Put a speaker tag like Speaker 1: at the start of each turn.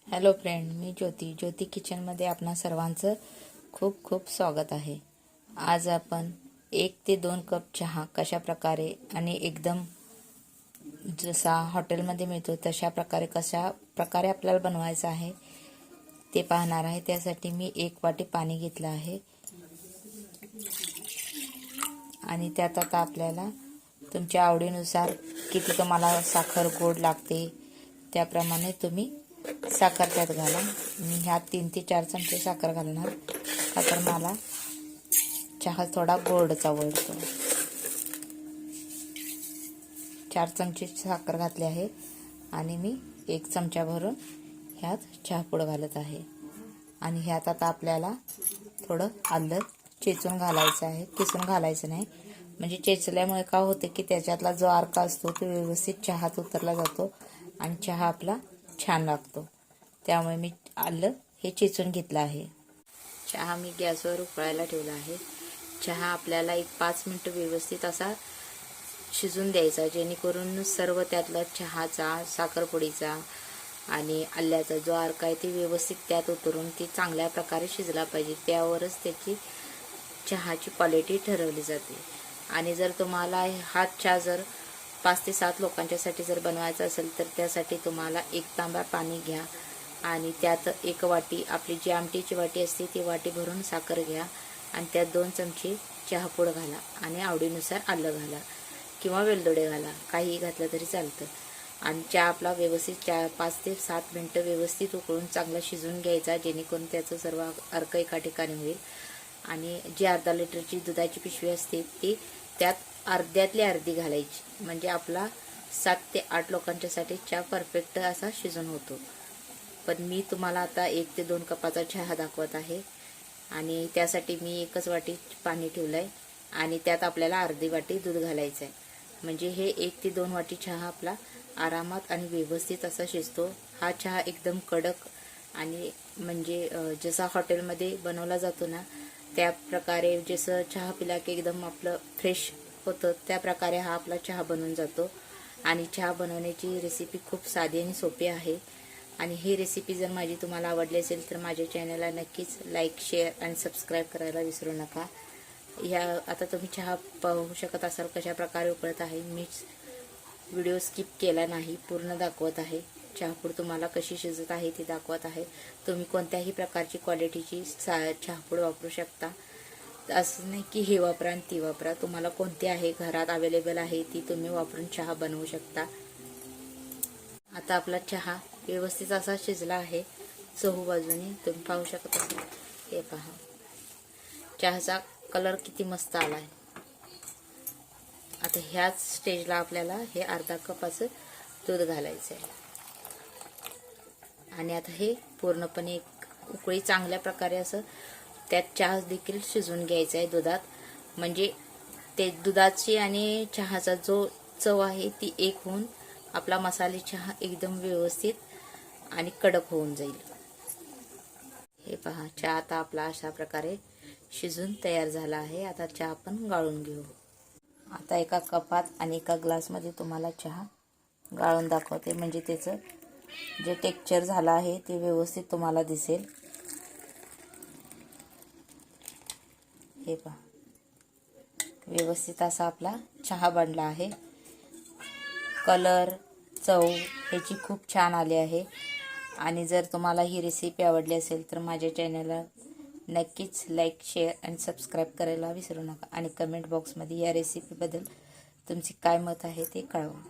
Speaker 1: Hello friend, मी ज्योती किचनमध्ये आपणा सर्वांचं खूप खूप स्वागत आहे। आज आपण 1 ते 2 कप चहा कशा प्रकारे आणि एकदम जसा हॉटेलमध्ये मिळतो तशा प्रकारे आपल्याला बनवायचा आहे ते पाहणार आहे। त्यासाठी मी 1 वाटी पाणी घेतलं आहे आणि त्यात आता आपल्याला तुमच्या आवडीनुसार किती तुम्हाला साखर गोड लागते त्याप्रमाणे तुम्ही साखर त्यात घाला। मी ह्यात 3 ते 4 चमचे साखर घालणार, का तर मला चहा थोडा गोडच आवडतो। 4 चमचे साखर घातली आहे आणि मी 1 चमचा भरून ह्यात चहापूड घालत आहे। आणि ह्यात आता आपल्याला थोडं आलं चेचून घालायचं आहे, किसून घालायचं नाही। म्हणजे चेचल्यामुळे काय होतं की त्याच्यातला जो अर्क असतो तो व्यवस्थित चहात उतरला जातो आणि चहा आपला छान लागतो। त्यामुळे मी आलं हे चेचून घेतलं आहे। चहा मी गॅसवर उकळायला ठेवला आहे। चहा आपल्याला 5 मिनिट व्यवस्थित असा शिजून द्यायचा, जेणेकरून सर्व त्यातला चहाचा, साखरपुडीचा आणि आल्याचा जो अर्क आहे ते व्यवस्थित त्यात उतरून ते चांगल्या प्रकारे शिजला पाहिजे। त्यावरच त्याची चहाची क्वालिटी ठरवली जाते। आणि जर तुम्हाला हा चहा जर 5 ते 7 लोकांच्यासाठी जर बनवायचा असेल तर त्यासाठी तुम्हाला 1 तांब्या पाणी घ्या आणि त्यात 1 वाटी आपली जी आमटीची वाटी असते ती वाटी भरून साखर घ्या आणि त्यात 2 चमचे चहापूड घाला आणि आवडीनुसार आलं घाला किंवा वेलदोडे घाला, काहीही घातलं तरी चालतं। आणि चहा आपला व्यवस्थित 5 ते 7 मिनिटं व्यवस्थित उकळून चांगला शिजून घ्यायचा, जेणेकरून त्याचं सर्व अर्क एका ठिकाणी होईल। आणि जी अर्धा लिटरची दुधाची पिशवी असते ती त्यात अर्ध्यातली अर्धी घालायची, म्हणजे आपला 7 ते 8 लोकांच्यासाठी चहा परफेक्ट असा शिजून होतो। पण मी तुम्हाला आता 1 ते 2 कपाचा चहा दाखवत आहे आणि त्यासाठी मी 1च वाटी पाणी ठेवलंय आणि त्यात आपल्याला अर्धी वाटी दूध घालायचं आहे। म्हणजे हे 1 ते 2 वाटी चहा आपला आरामात आणि व्यवस्थित असा शिजतो। हा चहा एकदम कडक आणि म्हणजे जसा हॉटेलमध्ये बनवला जातो ना त्या प्रकारे, जसं चहा पिला की एकदम आपलं फ्रेश होतं त्या प्रकारे हा आपला चहा बनून जातो। आणि चहा बनवण्याची रेसिपी खूप साधी आणि सोपी आहे। आणि ही रेसिपी जर माझी तुम्हाला आवडली असेल तर माझ्या चॅनलला नक्कीच लाईक, शेअर आणि सबस्क्राईब करायला विसरू नका। आता तुम्ही चहा पाहू शकत असाल कशा प्रकारे उकळत आहे। मीच व्हिडिओ स्किप केला नाही, पूर्ण दाखवत आहे। चहापूड तुम्हाला कशी शिजत आहे ती दाखवत आहे। तुम्ही कोणत्याही प्रकारची क्वालिटीची चहापूड वापरू शकता, असं नाही की हे वापरा आणि ती वापरा। तुम्हाला कोणती आहे घरात अवेलेबल आहे ती तुम्ही वापरून चहा बनवू शकता। आता आपला चहा व्यवस्थित असा शिजला आहे चहू बाजूने, तुम्ही पाहू शकता। हे पहा चहाचा कलर किती मस्त आला आहे। आता ह्याच स्टेजला आपल्याला हे अर्धा कपाचं दूध घालायचं आहे आणि आता हे पूर्णपणे एक उकळी चांगल्या प्रकारे असं त्यात चहा देखील शिजून घ्यायचा आहे दुधात। म्हणजे ते दुधाची आणि चहाचा जो चव आहे ती एक होऊन आपला मसाले चहा एकदम व्यवस्थित आणि कडक होऊन जाईल। हे पहा चहा आता आपला अशा प्रकारे शिजून तयार झाला आहे। आता चहा आपण गाळून घेऊ। आता एका कपात आणि एका ग्लासमध्ये तुम्हाला चहा गाळून दाखवते, म्हणजे त्याचं जे टेक्स्चर झालं आहे ते व्यवस्थित तुम्हाला दिसेल। हे पहा व्यवस्थित असा आपला चहा बनला आहे। कलर, चव ह्याची खूप छान आली आहे। आणि जर तुम्हाला ही रेसिपी आवडली असेल तर माझ्या चॅनलला नक्कीच लाईक, शेअर आणि सबस्क्राईब करायला विसरू नका। आणि कमेंट बॉक्समध्ये या रेसिपीबद्दल तुमचे काय मत आहे ते कळवा।